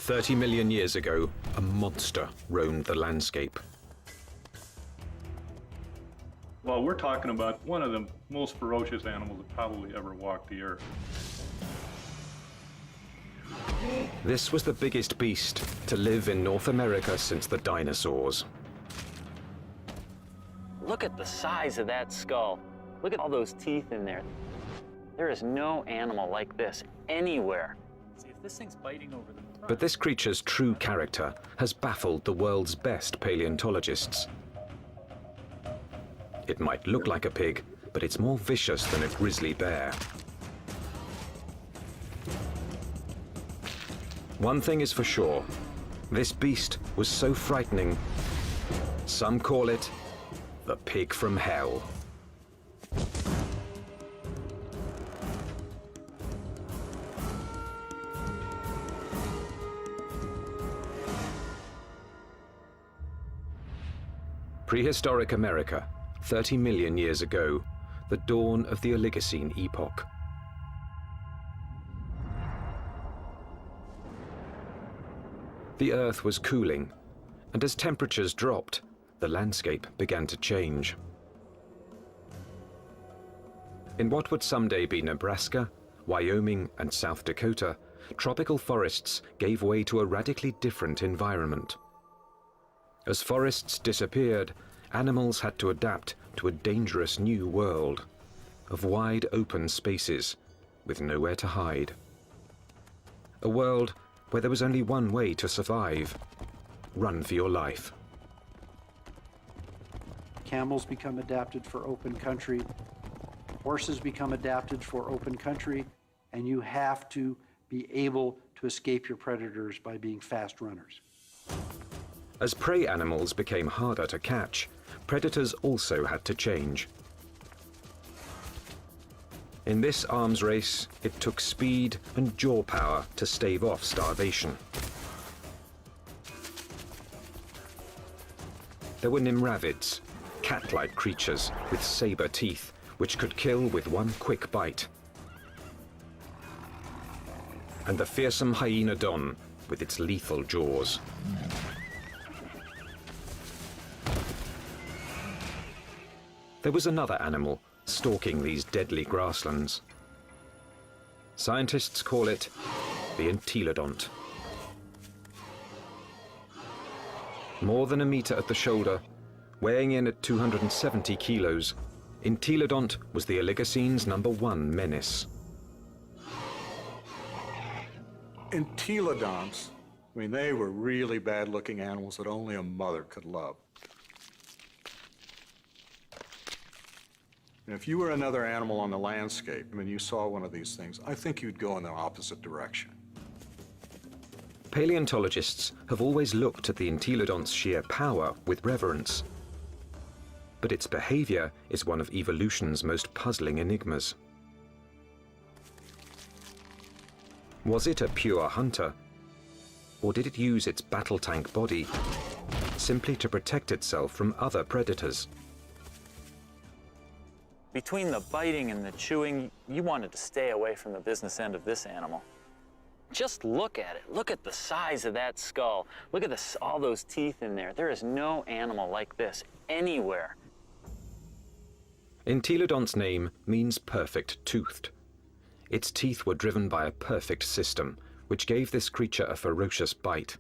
30 million years ago, a monster roamed the landscape. Well, we're talking about one of the most ferocious animals that probably ever walked the earth. This was the biggest beast to live in North America since the dinosaurs. Look at the size of that skull. Look at all those teeth in there. There is no animal like this anywhere. See, if this thing's biting over the front. But this creature's true character has baffled the world's best paleontologists. It might look like a pig, but it's more vicious than a grizzly bear. One thing is for sure, this beast was so frightening, some call it the pig from hell. Prehistoric America, 30 million years ago, the dawn of the Oligocene epoch. The Earth was cooling, and as temperatures dropped, the landscape began to change. In what would someday be Nebraska, Wyoming, and South Dakota, tropical forests gave way to a radically different environment. As forests disappeared, animals had to adapt to a dangerous new world of wide open spaces with nowhere to hide. A world where there was only one way to survive: run for your life. Camels become adapted for open country, horses become adapted for open country, and you have to be able to escape your predators by being fast runners. As prey animals became harder to catch, predators also had to change. In this arms race, it took speed and jaw power to stave off starvation. There were nimravids, cat-like creatures with saber teeth, which could kill with one quick bite. And the fearsome hyenodon with its lethal jaws. There was another animal stalking these deadly grasslands. Scientists call it the entelodont. More than a meter at the shoulder, weighing in at 270 kilos, entelodont was the Oligocene's #1 menace. Entelodonts, I mean, they were really bad-looking animals that only a mother could love. And if you were another animal on the landscape and you saw one of these things, I think you'd go in the opposite direction. Paleontologists have always looked at the entelodont's sheer power with reverence. But its behavior is one of evolution's most puzzling enigmas. Was it a pure hunter? Or did it use its battle tank body simply to protect itself from other predators? Between the biting and the chewing, you wanted to stay away from the business end of this animal. Just look at it. Look at the size of that skull. Look at all those teeth in there. There is no animal like this anywhere. Entelodont's name means perfect-toothed. Its teeth were driven by a perfect system, which gave this creature a ferocious bite.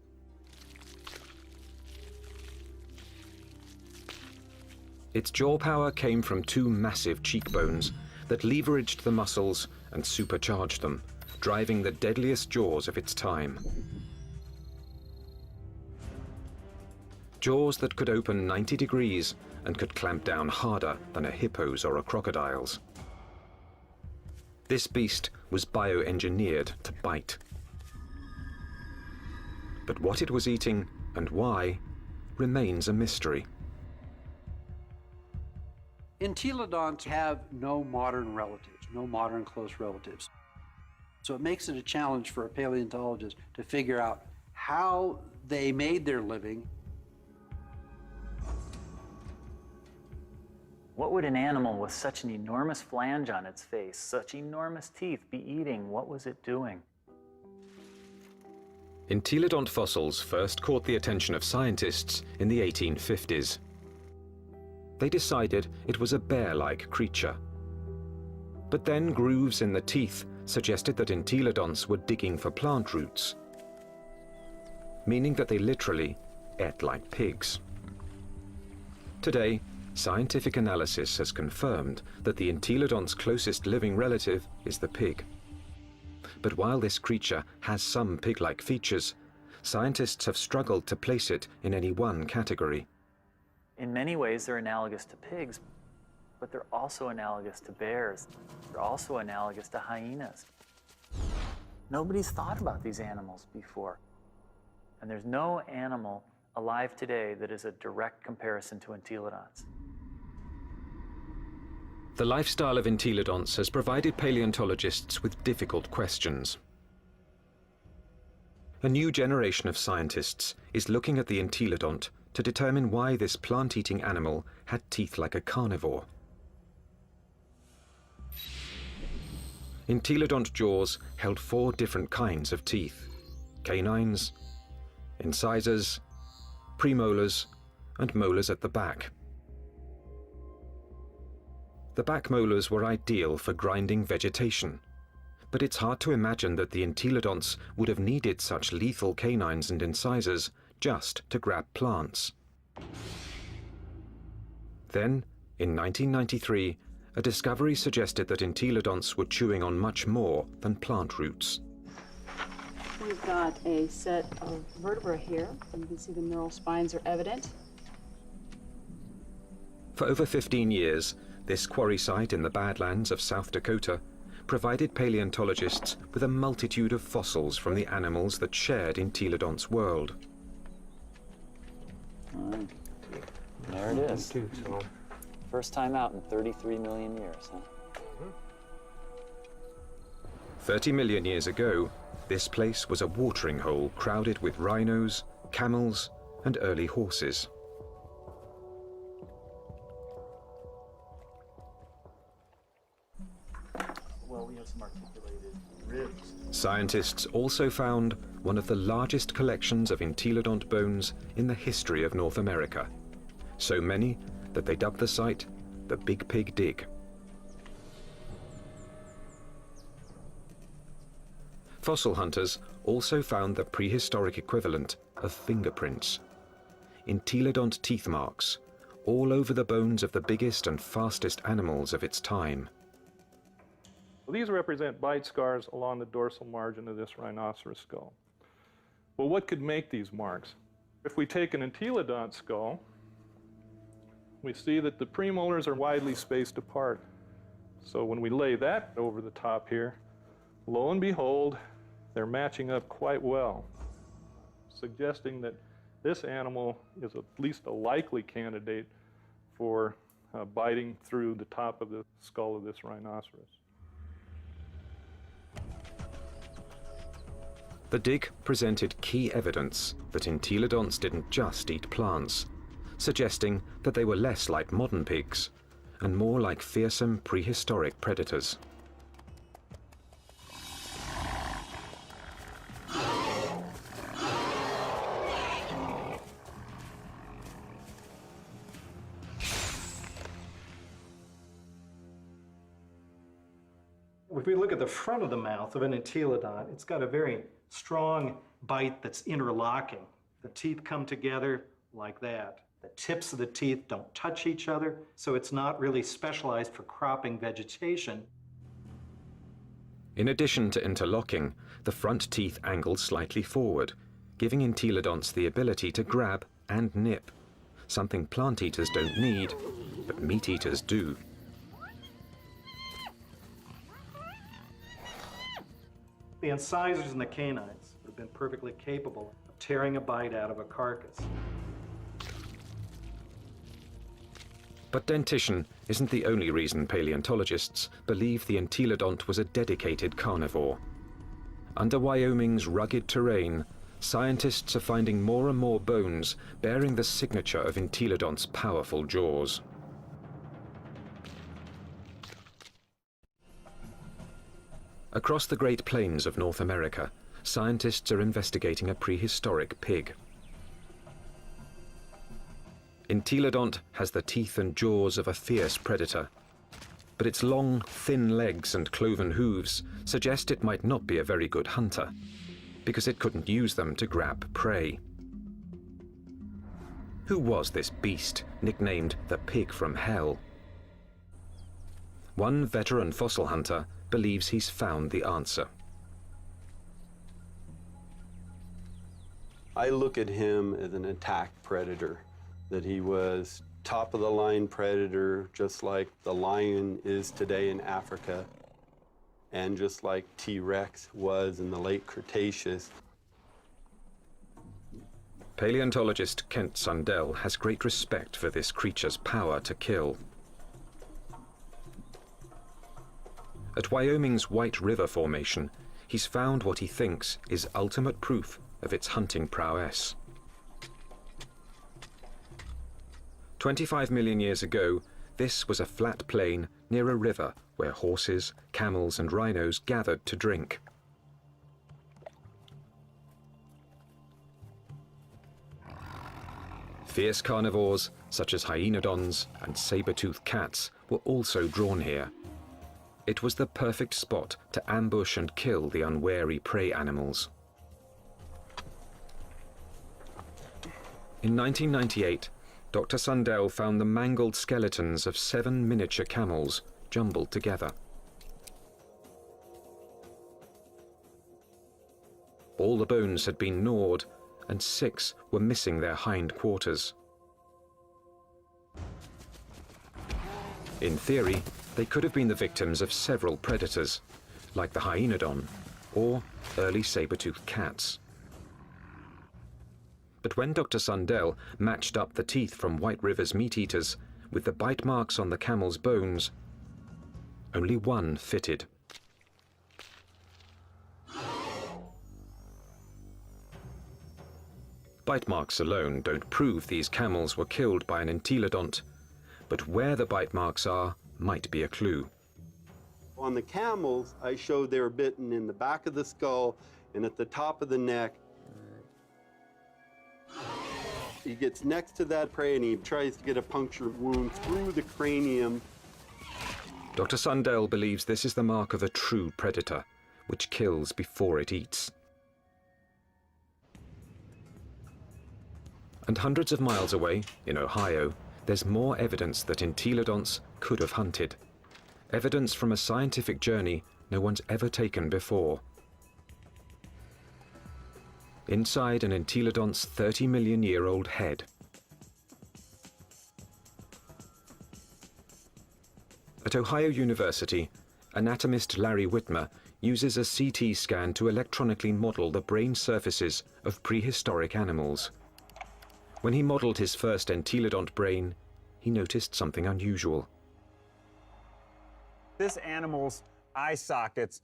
Its jaw power came from two massive cheekbones that leveraged the muscles and supercharged them, driving the deadliest jaws of its time. Jaws that could open 90 degrees and could clamp down harder than a hippo's or a crocodile's. This beast was bioengineered to bite. But what it was eating and why remains a mystery. Entelodonts have no modern relatives, no modern close relatives. So it makes it a challenge for a paleontologist to figure out how they made their living. What would an animal with such an enormous flange on its face, such enormous teeth, be eating? What was it doing? Entelodont fossils first caught the attention of scientists in the 1850s. They decided it was a bear-like creature. But then grooves in the teeth suggested that entelodonts were digging for plant roots, meaning that they literally ate like pigs. Today, scientific analysis has confirmed that the entelodont's closest living relative is the pig. But while this creature has some pig-like features, scientists have struggled to place it in any one category. In many ways, they're analogous to pigs, but they're also analogous to bears. They're also analogous to hyenas. Nobody's thought about these animals before. And there's no animal alive today that is a direct comparison to entelodonts. The lifestyle of entelodonts has provided paleontologists with difficult questions. A new generation of scientists is looking at the entelodont to determine why this plant-eating animal had teeth like a carnivore. Entelodont jaws held 4 different kinds of teeth: canines, incisors, premolars, and molars at the back. The back molars were ideal for grinding vegetation, but it's hard to imagine that the entelodonts would have needed such lethal canines and incisors just to grab plants. Then, in 1993, a discovery suggested that entelodonts were chewing on much more than plant roots. We've got a set of vertebrae here. You can see the neural spines are evident. For over 15 years, this quarry site in the Badlands of South Dakota provided paleontologists with a multitude of fossils from the animals that shared entelodont's world. There it is. First time out in 33 million years, huh? 30 million years ago, this place was a watering hole crowded with rhinos, camels, and early horses. Well, we have some articulated ribs. Scientists also found one of the largest collections of entelodont bones in the history of North America. So many that they dubbed the site the Big Pig Dig. Fossil hunters also found the prehistoric equivalent of fingerprints. Entelodont teeth marks all over the bones of the biggest and fastest animals of its time. These represent bite scars along the dorsal margin of this rhinoceros skull. Well, what could make these marks? If we take an entelodont skull, we see that the premolars are widely spaced apart. So when we lay that over the top here, lo and behold, they're matching up quite well, suggesting that this animal is at least a likely candidate for biting through the top of the skull of this rhinoceros. The dig presented key evidence that entelodonts didn't just eat plants, suggesting that they were less like modern pigs and more like fearsome prehistoric predators. If we look at the front of the mouth of an entelodont, it's got a very strong bite that's interlocking. The teeth come together like that. The tips of the teeth don't touch each other, so it's not really specialized for cropping vegetation. In addition to interlocking, the front teeth angled slightly forward, giving entelodonts the ability to grab and nip, something plant eaters don't need, but meat eaters do. The incisors and the canines have been perfectly capable of tearing a bite out of a carcass. But dentition isn't the only reason paleontologists believe the entelodont was a dedicated carnivore. Under Wyoming's rugged terrain, scientists are finding more and more bones bearing the signature of entelodont's powerful jaws. Across the Great Plains of North America, scientists are investigating a prehistoric pig. Entelodont has the teeth and jaws of a fierce predator, but its long, thin legs and cloven hooves suggest it might not be a very good hunter, because it couldn't use them to grab prey. Who was this beast, nicknamed the Pig from Hell? One veteran fossil hunter believes he's found the answer. I look at him as an attack predator, that he was top-of-the-line predator, just like the lion is today in Africa, and just like T-Rex was in the late Cretaceous. Paleontologist Kent Sundell has great respect for this creature's power to kill. At Wyoming's White River Formation, he's found what he thinks is ultimate proof of its hunting prowess. 25 million years ago, this was a flat plain near a river where horses, camels, and rhinos gathered to drink. Fierce carnivores, such as hyenodons and saber-toothed cats, were also drawn here. It was the perfect spot to ambush and kill the unwary prey animals. In 1998, Dr. Sundell found the mangled skeletons of 7 miniature camels jumbled together. All the bones had been gnawed, and 6 were missing their hind quarters. In theory, they could have been the victims of several predators, like the hyenodon or early saber-toothed cats. But when Dr. Sundell matched up the teeth from White River's meat-eaters with the bite marks on the camel's bones, only one fitted. Bite marks alone don't prove these camels were killed by an entelodont, but where the bite marks are might be a clue. On the camels, I showed they were bitten in the back of the skull and at the top of the neck. He gets next to that prey and he tries to get a puncture wound through the cranium. Dr. Sundell believes this is the mark of a true predator, which kills before it eats. And hundreds of miles away, in Ohio, there's more evidence that entelodonts could have hunted. Evidence from a scientific journey no one's ever taken before. Inside an entelodont's 30-million-year-old head. At Ohio University, anatomist Larry Whitmer uses a CT scan to electronically model the brain surfaces of prehistoric animals. When he modeled his first entelodont brain, he noticed something unusual. This animal's eye sockets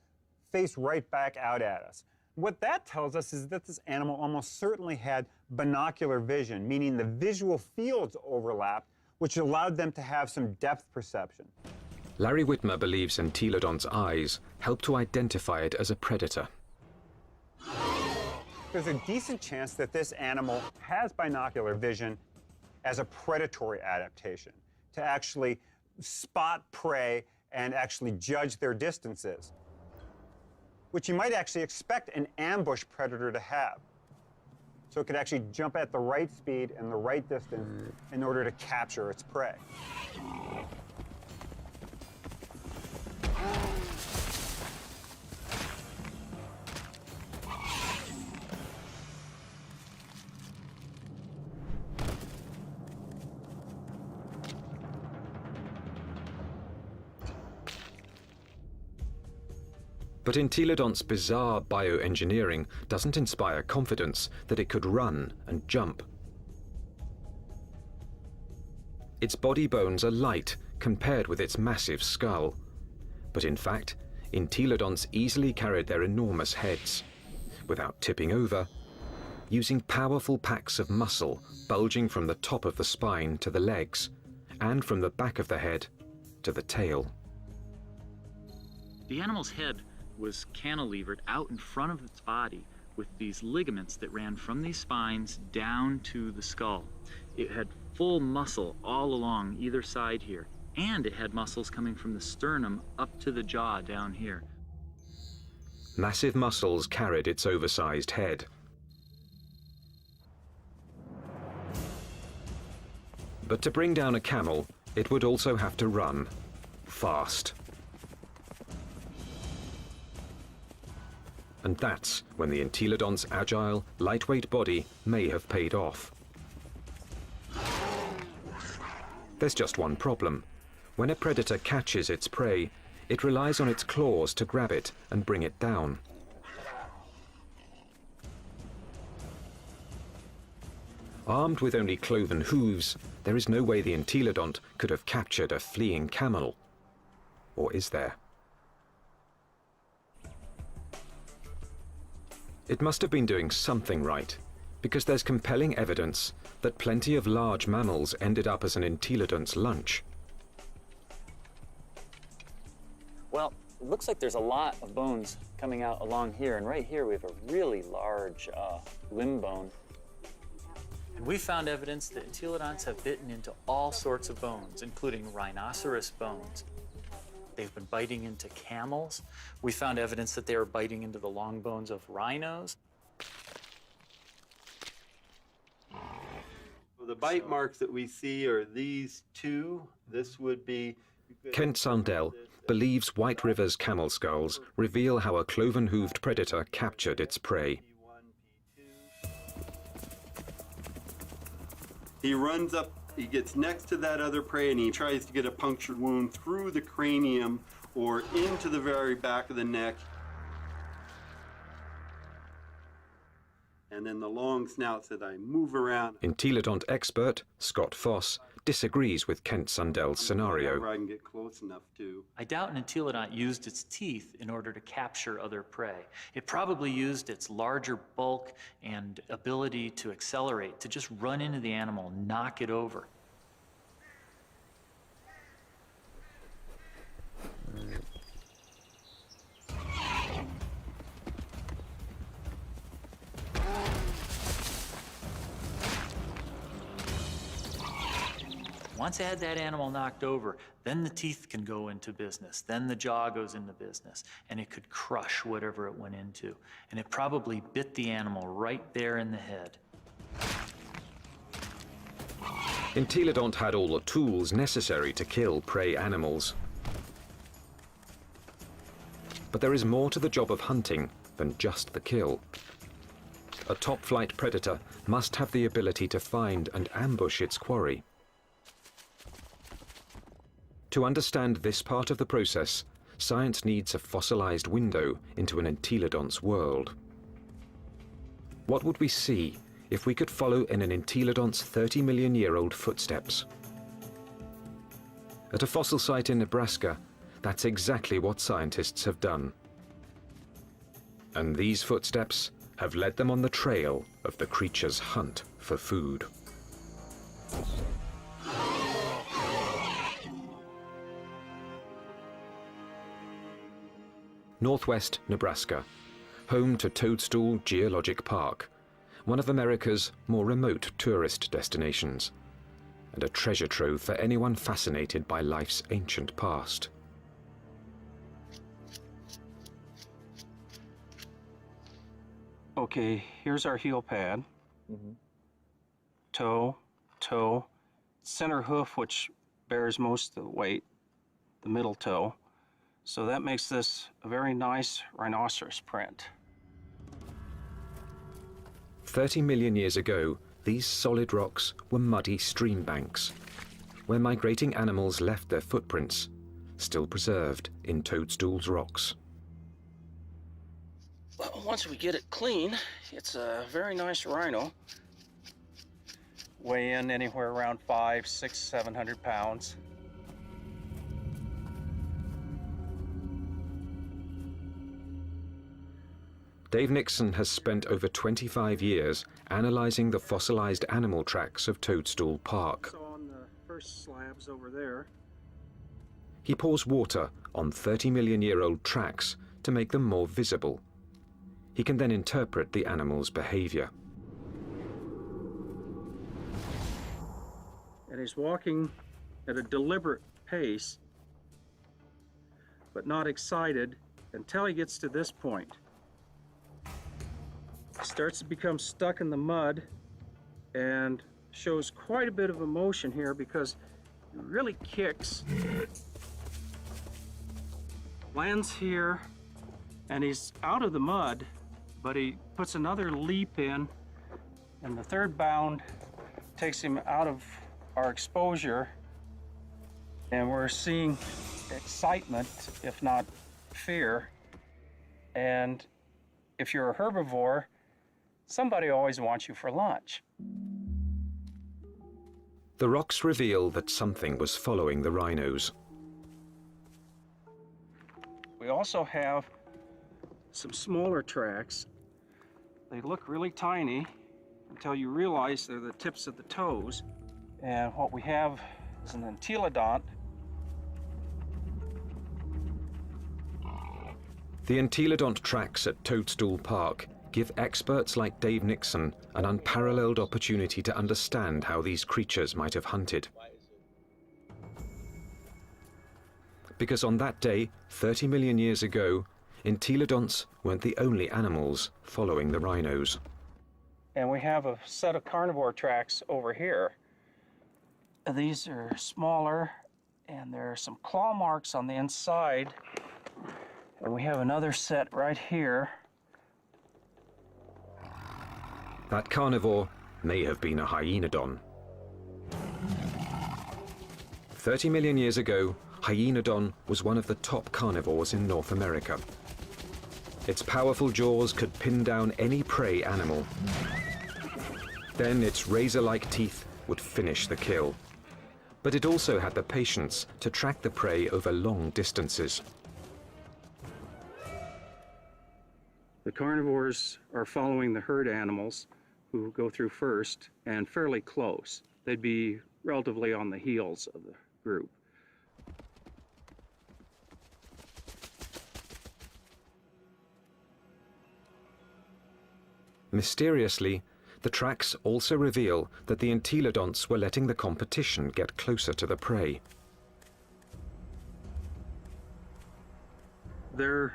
face right back out at us. What that tells us is that this animal almost certainly had binocular vision, meaning the visual fields overlapped, which allowed them to have some depth perception. Larry Whitmer believes entelodont's eyes help to identify it as a predator. There's a decent chance that this animal has binocular vision as a predatory adaptation, to actually spot prey and actually judge their distances, which you might actually expect an ambush predator to have. So it could actually jump at the right speed and the right distance in order to capture its prey. But entelodont's bizarre bioengineering doesn't inspire confidence that it could run and jump. Its body bones are light compared with its massive skull. But in fact, entelodonts easily carried their enormous heads, without tipping over, using powerful packs of muscle bulging from the top of the spine to the legs, and from the back of the head to the tail. The animal's head was cantilevered out in front of its body with these ligaments that ran from these spines down to the skull. It had full muscle all along either side here, and it had muscles coming from the sternum up to the jaw down here. Massive muscles carried its oversized head. But to bring down a camel, it would also have to run fast. And that's when the entelodont's agile, lightweight body may have paid off. There's just one problem. When a predator catches its prey, it relies on its claws to grab it and bring it down. Armed with only cloven hooves, there is no way the entelodont could have captured a fleeing camel. Or is there? It must have been doing something right, because there's compelling evidence that plenty of large mammals ended up as an entelodont's lunch. Well, it looks like there's a lot of bones coming out along here, and right here we have a really large limb bone. And we found evidence that entelodonts have bitten into all sorts of bones, including rhinoceros bones. They've been biting into camels. We found evidence that they were biting into the long bones of rhinos. The bite marks that we see are these two. This would be... Kent Sundell believes White River's camel skulls reveal how a cloven-hooved predator captured its prey. He runs up, he gets next to that other prey, and he tries to get a punctured wound through the cranium or into the very back of the neck. And then the long snouts that I move around. Entelodont expert Scott Foss disagrees with Kent Sundell's scenario. Wherever I can get close enough to. I doubt an entelodont used its teeth in order to capture other prey. It probably used its larger bulk and ability to accelerate to just run into the animal, knock it over. Once I had that animal knocked over, then the teeth can go into business, then the jaw goes into business, and it could crush whatever it went into. And it probably bit the animal right there in the head. Entelodont had all the tools necessary to kill prey animals. But there is more to the job of hunting than just the kill. A top-flight predator must have the ability to find and ambush its quarry. To understand this part of the process, science needs a fossilized window into an entelodont's world. What would we see if we could follow in an entelodont's 30-million-year-old footsteps? At a fossil site in Nebraska, that's exactly what scientists have done. And these footsteps have led them on the trail of the creature's hunt for food. Northwest Nebraska, home to Toadstool Geologic Park, one of America's more remote tourist destinations, and a treasure trove for anyone fascinated by life's ancient past. Okay, here's our heel pad. Toe, center hoof, which bears most of the weight, the middle toe. So that makes this a very nice rhinoceros print. 30 million years ago, these solid rocks were muddy stream banks, where migrating animals left their footprints, still preserved in Toadstool's rocks. Well, once we get it clean, it's a very nice rhino. Weigh in anywhere around 500, 600, 700 pounds. Dave Nixon has spent over 25 years analyzing the fossilized animal tracks of Toadstool Park. So on the first slabs over there. He pours water on 30-million-year-old tracks to make them more visible. He can then interpret the animal's behavior. And he's walking at a deliberate pace, but not excited until he gets to this point. He starts to become stuck in the mud and shows quite a bit of emotion here because he really kicks, lands here, and he's out of the mud, but he puts another leap in, and the third bound takes him out of our exposure, and we're seeing excitement, if not fear. And if you're a herbivore, somebody always wants you for lunch. The rocks reveal that something was following the rhinos. We also have some smaller tracks. They look really tiny until you realize they're the tips of the toes. And what we have is an entelodont. The entelodont tracks at Toadstool Park give experts like Dave Nixon an unparalleled opportunity to understand how these creatures might have hunted. Because on that day, 30 million years ago, entelodonts weren't the only animals following the rhinos. And we have a set of carnivore tracks over here. These are smaller, and there are some claw marks on the inside. And we have another set right here. That carnivore may have been a hyenodon. 30 million years ago, hyenodon was one of the top carnivores in North America. Its powerful jaws could pin down any prey animal. Then its razor-like teeth would finish the kill. But it also had the patience to track the prey over long distances. The carnivores are following the herd animals who go through first and fairly close. They'd be relatively on the heels of the group. Mysteriously, the tracks also reveal that the entelodonts were letting the competition get closer to the prey. They're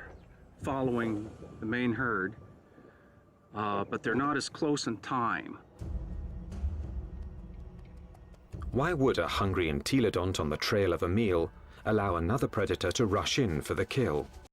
following the main herd, but they're not as close in time. Why would a hungry entelodont on the trail of a meal allow another predator to rush in for the kill?